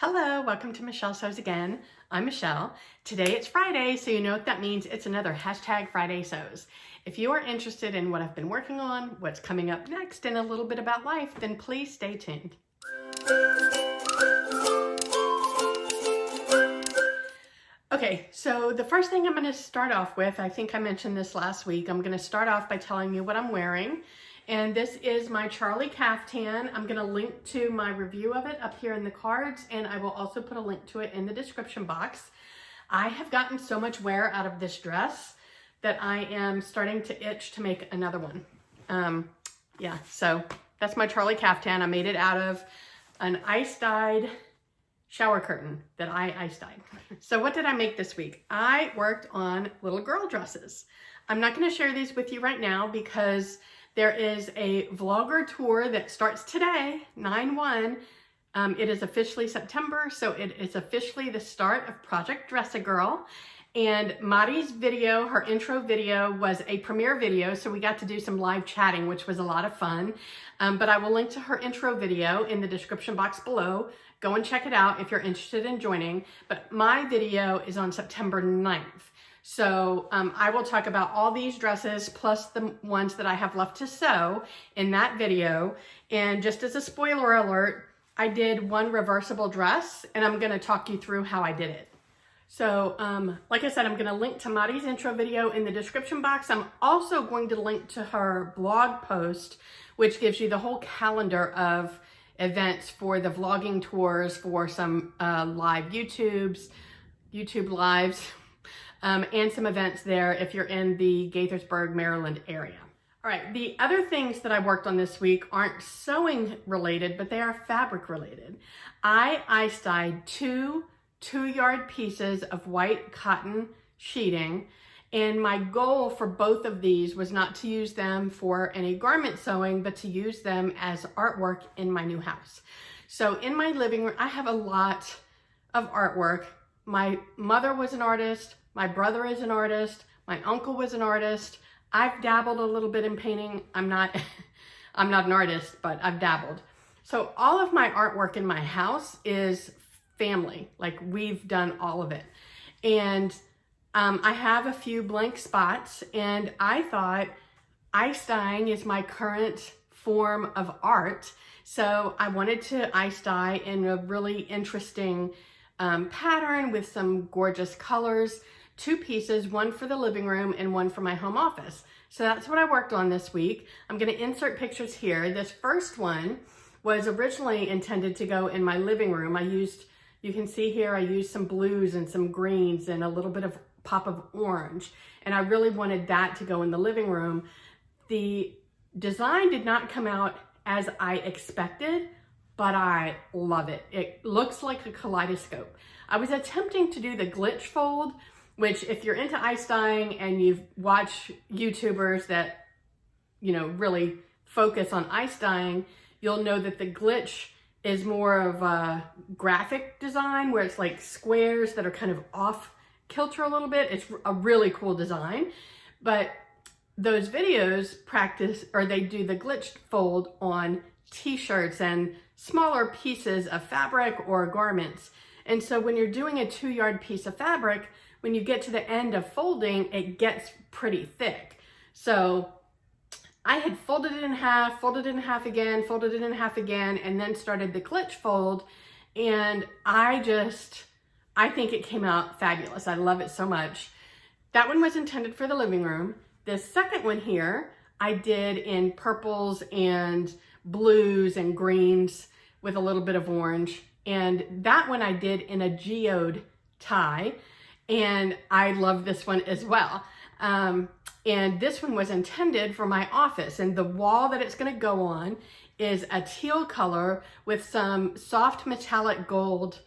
Hello, welcome to Michelle Sews Again. I'm Michelle. Today it's Friday, so you know what that means. It's another hashtag Friday Sews. If you are interested in what I've been working on, what's coming up next, and a little bit about life, then please stay tuned. Okay, so the first thing I'm going to start off with, I think I mentioned this last week, I'm going to start off by telling you what I'm wearing. And this is my Charlie Caftan. I'm going to link to my review of it up here in the cards, and I will also put a link to it in the description box. I have gotten so much wear out of this dress that I am starting to itch to make another one. Yeah, so that's my Charlie Caftan. I made it out of an ice-dyed shower curtain that I ice-dyed. So what did I make this week? I worked on little girl dresses. I'm not going to share these with you right now because there is a vlogger tour that starts today, 9/1. It is officially September, so it is officially the start of Project Dress-A-Girl. And Mari's video, her intro video, was a premiere video, so we got to do some live chatting, which was a lot of fun. But I will link to her intro video in the description box below. Go and check it out if you're interested in joining. But my video is on September 9th. So I will talk about all these dresses plus the ones that I have left to sew in that video. And just as a spoiler alert, I did one reversible dress and I'm gonna talk you through how I did it. So like I said, I'm gonna link to Mari's intro video in the description box. I'm also going to link to her blog post, which gives you the whole calendar of events for the vlogging tours, for some live YouTube lives. And some events there if you're in the Gaithersburg, Maryland area. All right, the other things that I worked on this week aren't sewing related, but they are fabric related. I ice-dyed two 2-yard pieces of white cotton sheeting, and my goal for both of these was not to use them for any garment sewing, but to use them as artwork in my new house. So in my living room, I have a lot of artwork. My mother was an artist. My brother is an artist. My uncle was an artist. I've dabbled a little bit in painting. I'm not an artist, but I've dabbled. So all of my artwork in my house is family. Like, we've done all of it. And I have a few blank spots, and I thought ice dyeing is my current form of art. So I wanted to ice dye in a really interesting pattern with some gorgeous colors. 2 pieces, one for the living room and one for my home office. So that's what I worked on this week. I'm going to insert pictures here. This first one was originally intended to go in my living room. You can see here, I used some blues and some greens and a little bit of pop of orange. And I really wanted that to go in the living room. The design did not come out as I expected, but I love it. It looks like a kaleidoscope. I was attempting to do the glitch fold, which if you're into ice dyeing and you've watched YouTubers that, you know, really focus on ice dyeing, you'll know that the glitch is more of a graphic design where it's like squares that are kind of off kilter a little bit. It's a really cool design, but those videos they do the glitch fold on t-shirts and smaller pieces of fabric or garments. And so when you're doing a 2-yard piece of fabric, when you get to the end of folding, it gets pretty thick. So I had folded it in half again, folded it in half again, and then started the glitch fold. And I think it came out fabulous. I love it so much. That one was intended for the living room. The second one here, I did in purples and blues and greens with a little bit of orange. And that one I did in a geode tie. And I love this one as well. And this one was intended for my office, and the wall that it's going to go on is a teal color with some soft metallic gold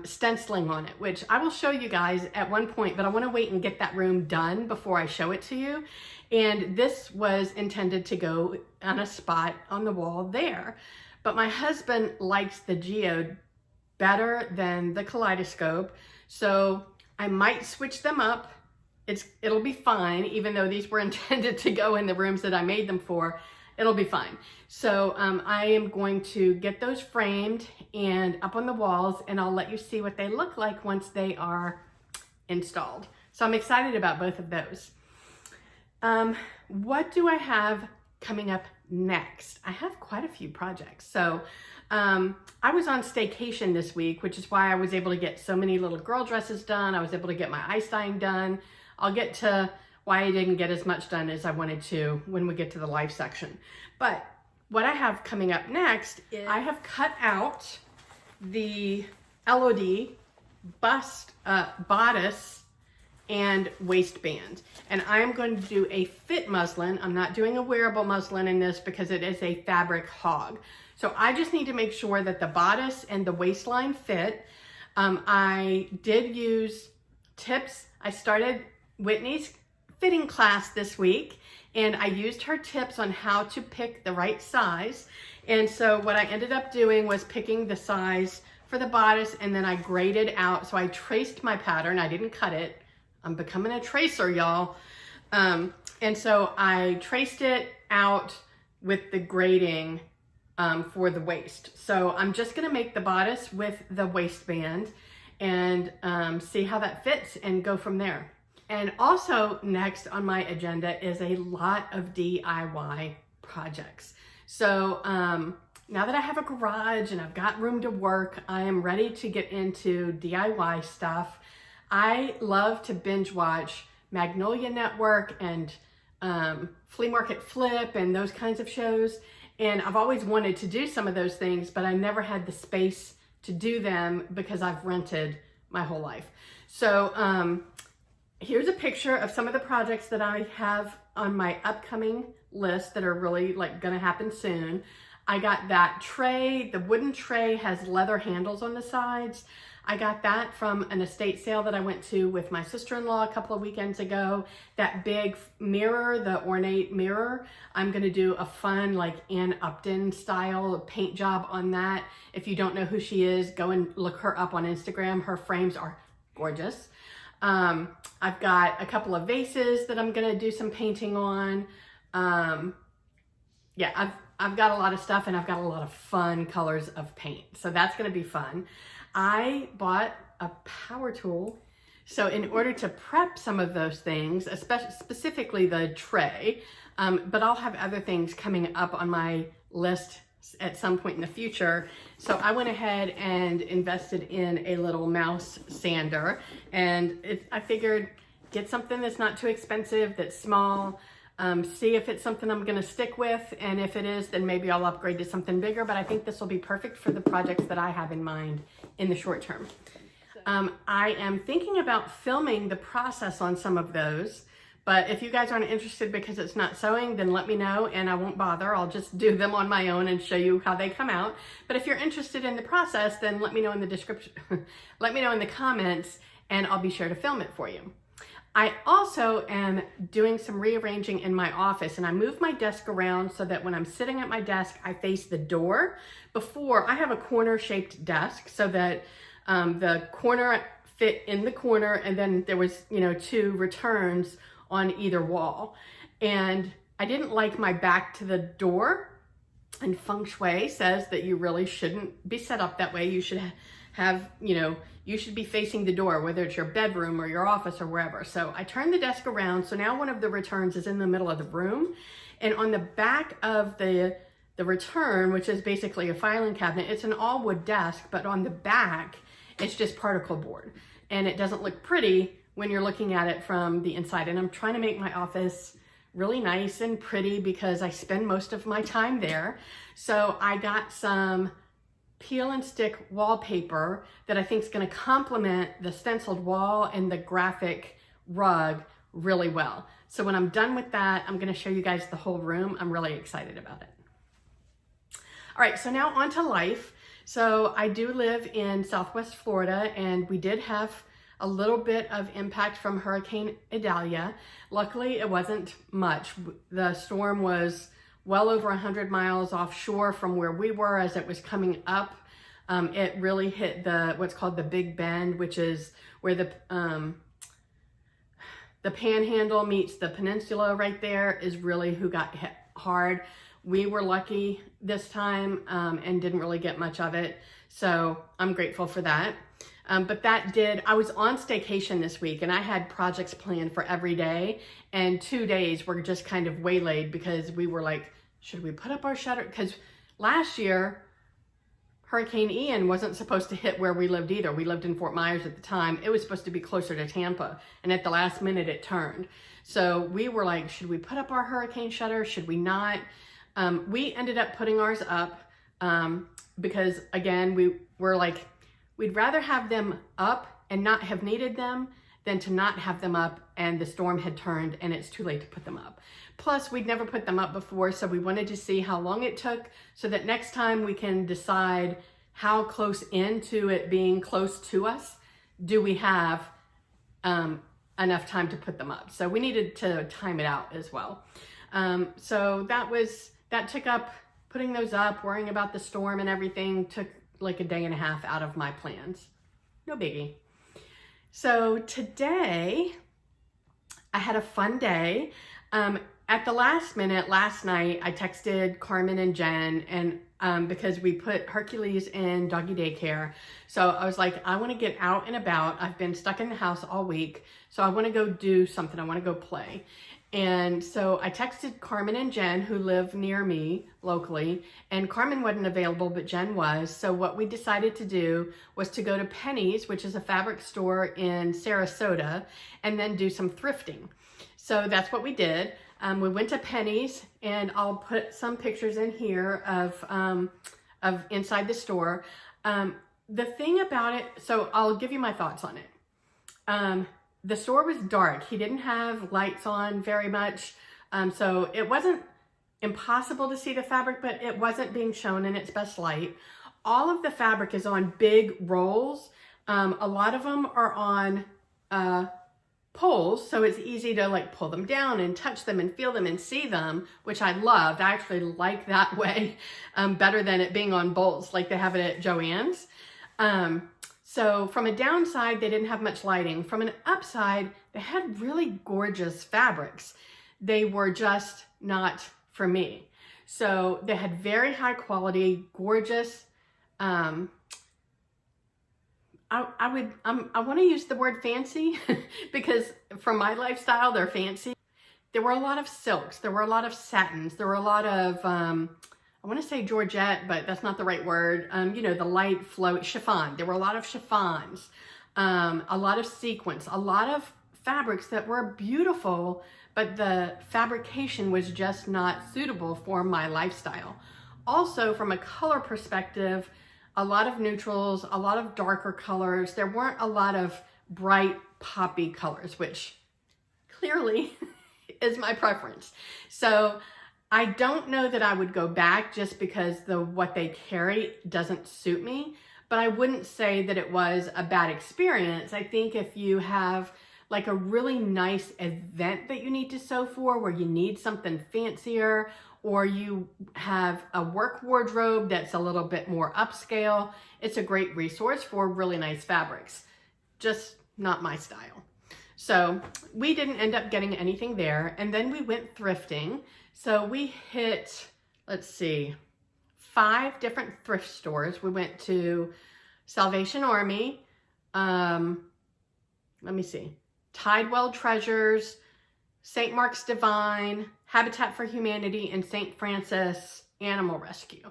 stenciling on it, which I will show you guys at one point, but I want to wait and get that room done before I show it to you. And this was intended to go on a spot on the wall there. But my husband likes the geode better than the kaleidoscope, so I might switch them up. It'll be fine, even though these were intended to go in the rooms that I made them for. it'll be fine. So I am going to get those framed and up on the walls, and I'll let you see what they look like once they are installed. So I'm excited about both of those. What do I have coming up next? I have quite a few projects. So I was on staycation this week, which is why I was able to get so many little girl dresses done. I was able to get my ice dyeing done. I'll get to why I didn't get as much done as I wanted to when we get to the life section. But what I have coming up next is I have cut out the LOD bust bodice and waistband, and I'm going to do a fit muslin. I'm not doing a wearable muslin in this because it is a fabric hog. So I just need to make sure that the bodice and the waistline fit. I did use tips. I started Whitney's fitting class this week, and I used her tips on how to pick the right size. And so what I ended up doing was picking the size for the bodice, and then I graded out. So I traced my pattern. I didn't cut it. I'm becoming a tracer, y'all. And so I traced it out with the grading for the waist. So I'm just gonna make the bodice with the waistband and see how that fits and go from there. And also next on my agenda is a lot of DIY projects. So now that I have a garage and I've got room to work, I am ready to get into DIY stuff. I love to binge watch Magnolia Network and Flea Market Flip and those kinds of shows. And I've always wanted to do some of those things, but I never had the space to do them because I've rented my whole life. So here's a picture of some of the projects that I have on my upcoming list that are really like gonna happen soon. I got that tray. The wooden tray has leather handles on the sides. I got that from an estate sale that I went to with my sister-in-law a couple of weekends ago. That big mirror, the ornate mirror, I'm gonna do a fun like Ann Upton style paint job on that. If you don't know who she is, go and look her up on Instagram. Her frames are gorgeous. I've got a couple of vases that I'm gonna do some painting on. Yeah, I've got a lot of stuff, and I've got a lot of fun colors of paint. So that's gonna be fun. I bought a power tool. So in order to prep some of those things, especially specifically the tray, but I'll have other things coming up on my list at some point in the future. So I went ahead and invested in a little mouse sander, and I figured get something that's not too expensive, that's small, see if it's something I'm gonna stick with, and if it is, then maybe I'll upgrade to something bigger, but I think this will be perfect for the projects that I have in mind in the short term. I am thinking about filming the process on some of those, but if you guys aren't interested because it's not sewing, then let me know and I won't bother. I'll just do them on my own and show you how they come out. But if you're interested in the process, then let me know in the description, let me know in the comments, and I'll be sure to film it for you. I also am doing some rearranging in my office, and I moved my desk around so that when I'm sitting at my desk, I face the door. Before, I have a corner shaped desk so that the corner fit in the corner, and then there was, you know, 2 returns on either wall. And I didn't like my back to the door, and feng shui says that you really shouldn't be set up that way. You should have, you know, you should be facing the door, whether it's your bedroom or your office or wherever. So I turned the desk around. So now one of the returns is in the middle of the room. And on the back of the return, which is basically a filing cabinet, it's an all wood desk, but on the back, it's just particle board. And it doesn't look pretty when you're looking at it from the inside. And I'm trying to make my office really nice and pretty because I spend most of my time there. So I got some peel and stick wallpaper that I think is going to complement the stenciled wall and the graphic rug really well. So when I'm done with that, I'm going to show you guys the whole room. I'm really excited about it. All right, so now on to life. So I do live in Southwest Florida, and we did have a little bit of impact from Hurricane Idalia. Luckily, it wasn't much. The storm was well over 100 miles offshore from where we were as it was coming up. It really hit what's called the Big Bend, which is where the Panhandle meets the peninsula right there, is really who got hit hard. We were lucky this time and didn't really get much of it. So I'm grateful for that. But I was on staycation this week and I had projects planned for every day, and 2 days were just kind of waylaid because we were like, should we put up our shutter? Because last year, Hurricane Ian wasn't supposed to hit where we lived either. We lived in Fort Myers at the time. It was supposed to be closer to Tampa, and at the last minute it turned. So we were like, should we put up our hurricane shutter? Should we not? We ended up putting ours up because, again, we were like, we'd rather have them up and not have needed them than to not have them up and the storm had turned and it's too late to put them up. Plus, we'd never put them up before, so we wanted to see how long it took so that next time we can decide how close into it being close to us do we have enough time to put them up. So we needed to time it out as well. So that took up, putting those up, worrying about the storm and everything took like a day and a half out of my plans. No biggie. So today I had a fun day. At the last minute, last night, I texted Carmen and Jen, and because we put Hercules in doggy daycare. So I was like, I want to get out and about. I've been stuck in the house all week, so I want to go do something. I want to go play. And so I texted Carmen and Jen, who live near me locally, and Carmen wasn't available, but Jen was. So what we decided to do was to go to Penny's, which is a fabric store in Sarasota, and then do some thrifting. So that's what we did. We went to Penny's, and I'll put some pictures in here of inside the store. The thing about it, so I'll give you my thoughts on it. The store was dark. He didn't have lights on very much. So it wasn't impossible to see the fabric, but it wasn't being shown in its best light. All of the fabric is on big rolls. A lot of them are on poles, so it's easy to like pull them down and touch them and feel them and see them, which I loved. I actually like that way better than it being on bolts like they have it at Joann's. So from a downside, they didn't have much lighting. From an upside, they had really gorgeous fabrics. They were just not for me. So they had very high quality, gorgeous, I want to use the word fancy because for my lifestyle, they're fancy. There were a lot of silks. There were a lot of satins. There were a lot of, I want to say Georgette, but that's not the right word. You know, the light flow chiffon. There were a lot of chiffons, a lot of sequins, a lot of fabrics that were beautiful, but the fabrication was just not suitable for my lifestyle. Also, from a color perspective, a lot of neutrals, a lot of darker colors. There weren't a lot of bright poppy colors, which clearly is my preference. So I don't know that I would go back just because what they carry doesn't suit me, but I wouldn't say that it was a bad experience. I think if you have like a really nice event that you need to sew for, where you need something fancier, or you have a work wardrobe that's a little bit more upscale, it's a great resource for really nice fabrics. Just not my style. So we didn't end up getting anything there. And then we went thrifting. So we hit, let's see, 5 different thrift stores. We went to Salvation Army, let me see, Tidewell Treasures, St. Mark's Divine, Habitat for Humanity, and St. Francis Animal Rescue.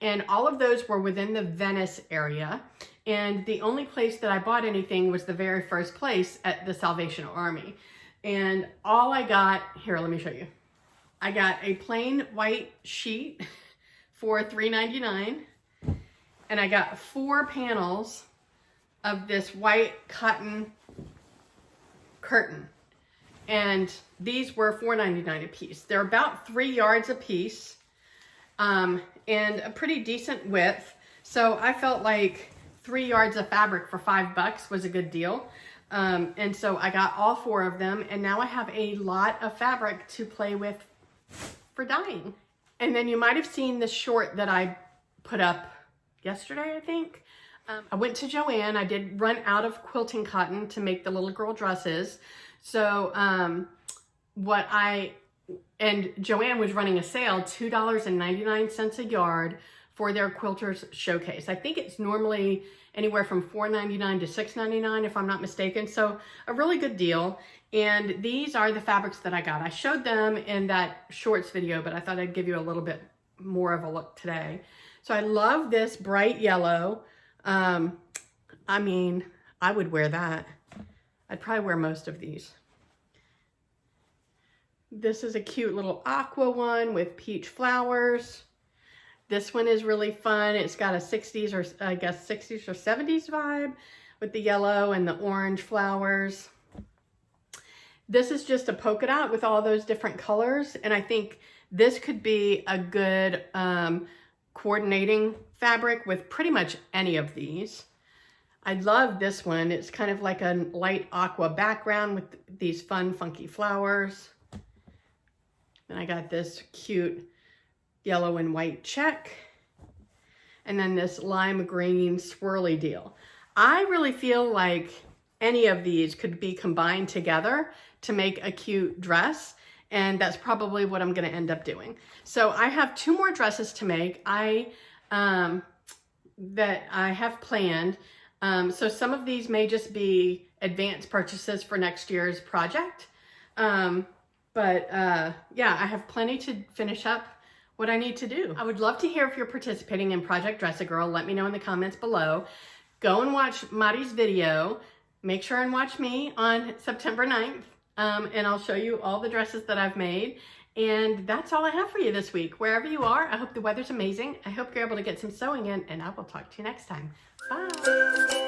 And all of those were within the Venice area. And the only place that I bought anything was the very first place at the Salvation Army. And all I got, here, let me show you. I got a plain white sheet for $3.99. And I got 4 panels of this white cotton curtain. And these were $4.99 a piece. They're about 3 yards a piece, and a pretty decent width. So I felt like 3 yards of fabric for $5 was a good deal. And so I got all 4 of them, and now I have a lot of fabric to play with for dyeing. And then you might have seen the short that I put up yesterday, I think. I went to Joann. I did run out of quilting cotton to make the little girl dresses. So what I and Joann was running a sale, $2.99 a yard for their quilters showcase. I think it's normally anywhere from $4.99 to $6.99 if I'm not mistaken. So a really good deal. And these are the fabrics that I got. I showed them in that shorts video, but I thought I'd give you a little bit more of a look today. So I love this bright yellow. I mean, I would wear that. I'd probably wear most of these. This is a cute little aqua one with peach flowers. This one is really fun. It's got a 60s or I guess 60s or 70s vibe with the yellow and the orange flowers. This is just a polka dot with all those different colors. And I think this could be a good coordinating fabric with pretty much any of these. I love this one. It's kind of like a light aqua background with these fun, funky flowers. And I got this cute yellow and white check. And then this lime green swirly deal. I really feel like any of these could be combined together to make a cute dress. And that's probably what I'm going to end up doing. So I have 2 more dresses to make that I have planned. So some of these may just be advanced purchases for next year's project. Yeah, I have plenty to finish up what I need to do. I would love to hear if you're participating in Project Dress a Girl. Let me know in the comments below. Go and watch Mari's video. Make sure and watch me on September 9th. And I'll show you all the dresses that I've made. And that's all I have for you this week. Wherever you are, I hope the weather's amazing. I hope you're able to get some sewing in, and I will talk to you next time. Bye.